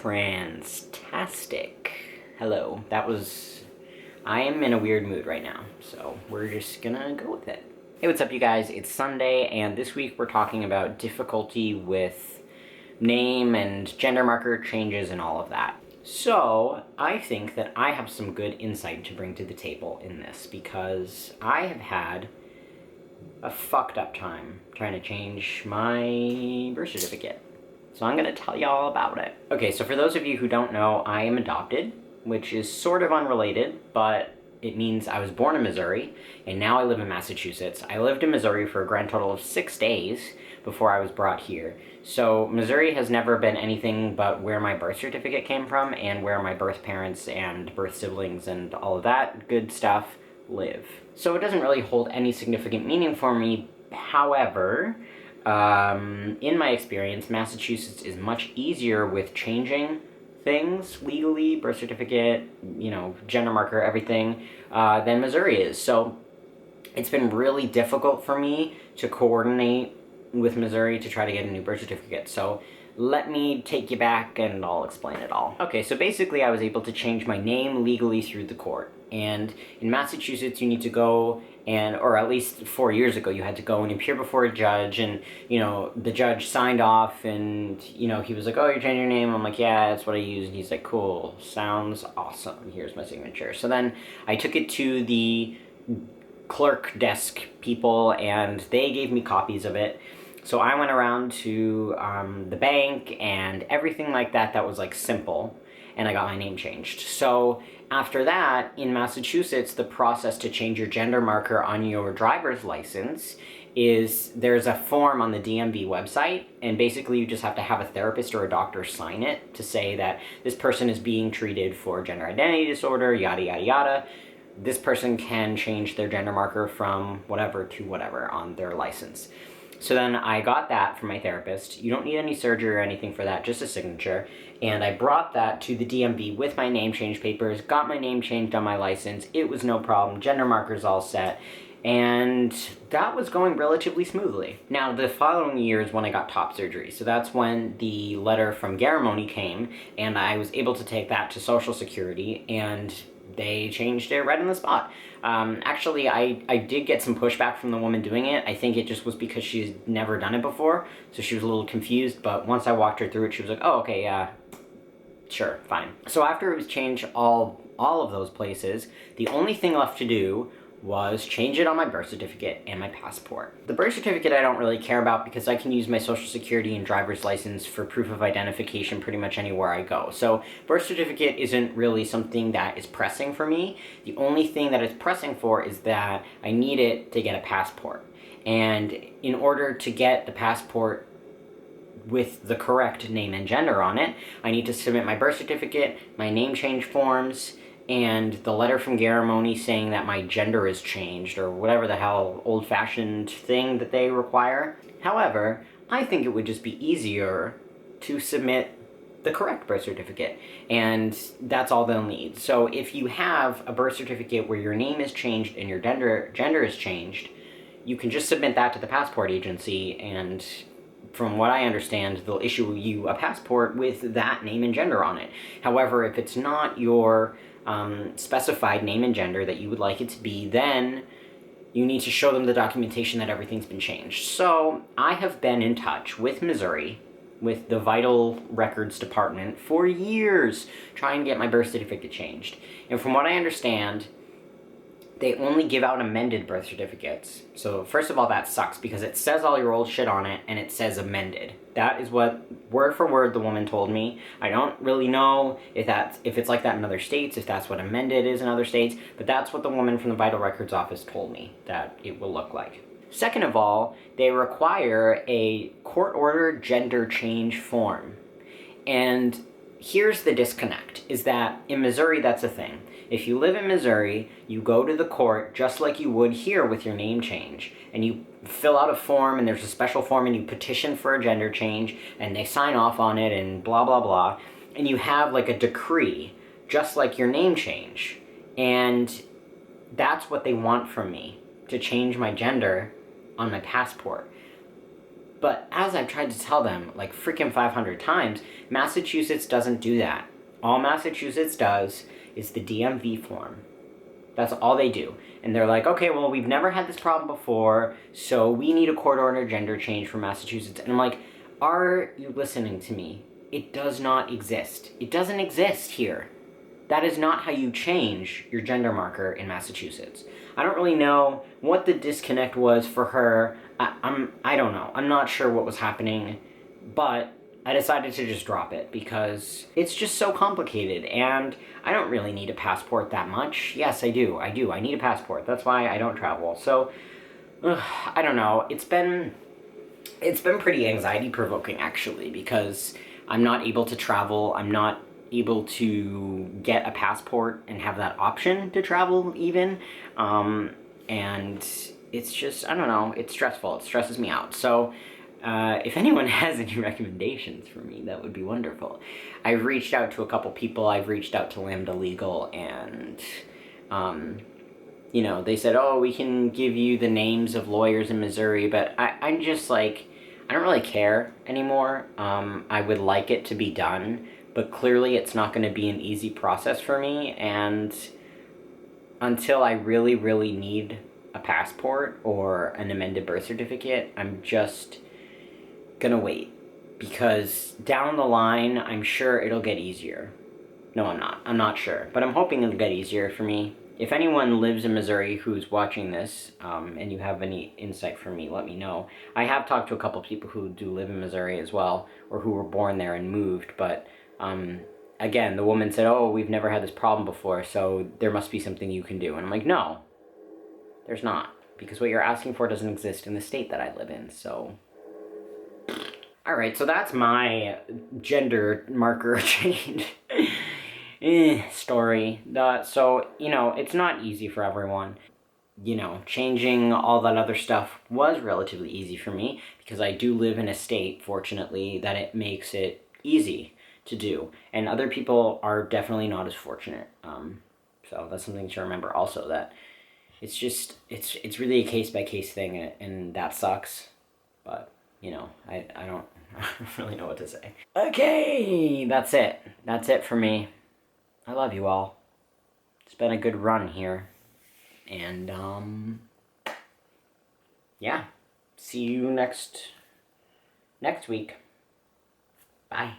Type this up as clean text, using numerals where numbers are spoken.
Transtastic. Hello. I am in a weird mood right now, so we're just gonna go with it. Hey, what's up, you guys? It's Sunday, and this week we're talking about difficulty with name and gender marker changes and all of that. So, I think that I have some good insight to bring to the table in this, because I have had a fucked up time trying to change my birth certificate. So I'm going to tell you all about it. Okay, so for those of you who don't know, I am adopted, which is sort of unrelated, but it means I was born in Missouri, and now I live in Massachusetts. I lived in Missouri for a grand total of 6 days before I was brought here. So Missouri has never been anything but where my birth certificate came from and where my birth parents and birth siblings and all of that good stuff live. So it doesn't really hold any significant meaning for me. However, in my experience, Massachusetts is much easier with changing things legally, birth certificate, gender marker, everything, than Missouri is. So it's been really difficult for me to coordinate with Missouri to try to get a new birth certificate. So let me take you back and I'll explain it all. Okay, so basically I was able to change my name legally through the court. And in Massachusetts, you need to go or at least 4 years ago, you had to go and appear before a judge, and, the judge signed off, and, he was like, oh, you're changing your name? I'm like, yeah, that's what I use. And he's like, cool, sounds awesome. Here's my signature. So then I took it to the clerk desk people, and they gave me copies of it. So I went around to the bank and everything like that was like simple, and I got my name changed. So after that, in Massachusetts, the process to change your gender marker on your driver's license is there's a form on the DMV website, and basically you just have to have a therapist or a doctor sign it to say that this person is being treated for gender identity disorder, yada, yada, yada. This person can change their gender marker from whatever to whatever on their license. So then I got that from my therapist. You don't need any surgery or anything for that, just a signature. And I brought that to the DMV with my name change papers, got my name changed on my license. It was no problem. Gender markers all set. And that was going relatively smoothly. Now, the following year is when I got top surgery. So that's when the letter from Garamoni came, and I was able to take that to Social Security, and they changed it right on the spot. Actually, I did get some pushback from the woman doing it. I think it just was because she's never done it before, so she was a little confused, but once I walked her through it, she was like, oh, okay, yeah, sure, fine. So after it was changed all of those places, the only thing left to do was change it on my birth certificate and my passport. The birth certificate I don't really care about because I can use my social security and driver's license for proof of identification pretty much anywhere I go. So birth certificate isn't really something that is pressing for me. The only thing that it's pressing for is that I need it to get a passport. And in order to get the passport with the correct name and gender on it, I need to submit my birth certificate, my name change forms, and the letter from Garamoni saying that my gender is changed, or whatever the hell old-fashioned thing that they require. However, I think it would just be easier to submit the correct birth certificate, and that's all they'll need. So if you have a birth certificate where your name is changed and your gender is changed, you can just submit that to the passport agency, and from what I understand, they'll issue you a passport with that name and gender on it. However, if it's not your specified name and gender that you would like it to be, then you need to show them the documentation that everything's been changed. So I have been in touch with Missouri, with the Vital Records Department, for years trying to get my birth certificate changed. And from what I understand, they only give out amended birth certificates. So first of all, that sucks because it says all your old shit on it and it says amended. That is what, word for word, the woman told me. I don't really know if it's like that in other states, if that's what amended is in other states, but that's what the woman from the Vital Records office told me that it will look like. Second of all, they require a court-ordered gender change form. And here's the disconnect, is that in Missouri, that's a thing. If you live in Missouri, you go to the court just like you would here with your name change, and you fill out a form, and there's a special form, and you petition for a gender change, and they sign off on it, and blah, blah, blah, and you have like a decree, just like your name change. And that's what they want from me, to change my gender on my passport. But as I've tried to tell them, like freaking 500 times, Massachusetts doesn't do that. All Massachusetts does is the DMV form. That's all they do. And they're like, okay, well, we've never had this problem before, so we need a court-ordered gender change for Massachusetts. And I'm like, are you listening to me? It does not exist. It doesn't exist here. That is not how you change your gender marker in Massachusetts. I don't really know what the disconnect was for her. I don't know. I'm not sure what was happening, but I decided to just drop it because it's just so complicated, and I don't really need a passport that much. Yes, I do. I need a passport. That's why I don't travel. So, I don't know. It's been pretty anxiety provoking, actually, because I'm not able to travel. I'm not able to get a passport and have that option to travel even. And it's just, I don't know, it's stressful. It stresses me out. So if anyone has any recommendations for me, that would be wonderful. I've reached out to a couple people. I've reached out to Lambda Legal, and you know, they said, oh, we can give you the names of lawyers in Missouri, but I'm just like, I don't really care anymore. I would like it to be done, but clearly it's not going to be an easy process for me, and until I really, really need a passport or an amended birth certificate, I'm just gonna wait. Because down the line, I'm sure it'll get easier. No, I'm not. I'm not sure. But I'm hoping it'll get easier for me. If anyone lives in Missouri who's watching this, and you have any insight for me, let me know. I have talked to a couple people who do live in Missouri as well, or who were born there and moved, but again, the woman said, oh, we've never had this problem before, so there must be something you can do. And I'm like, no, there's not. Because what you're asking for doesn't exist in the state that I live in, so... Alright, so that's my gender marker change story. So, you know, it's not easy for everyone. You know, changing all that other stuff was relatively easy for me, because I do live in a state, fortunately, that it makes it easy to do. And other people are definitely not as fortunate. So that's something to remember also, that it's just, it's really a case-by-case thing, and that sucks. But, you know, I don't really know what to say. Okay, that's it. That's it for me. I love you all. It's been a good run here. And, yeah. See you next week. Bye.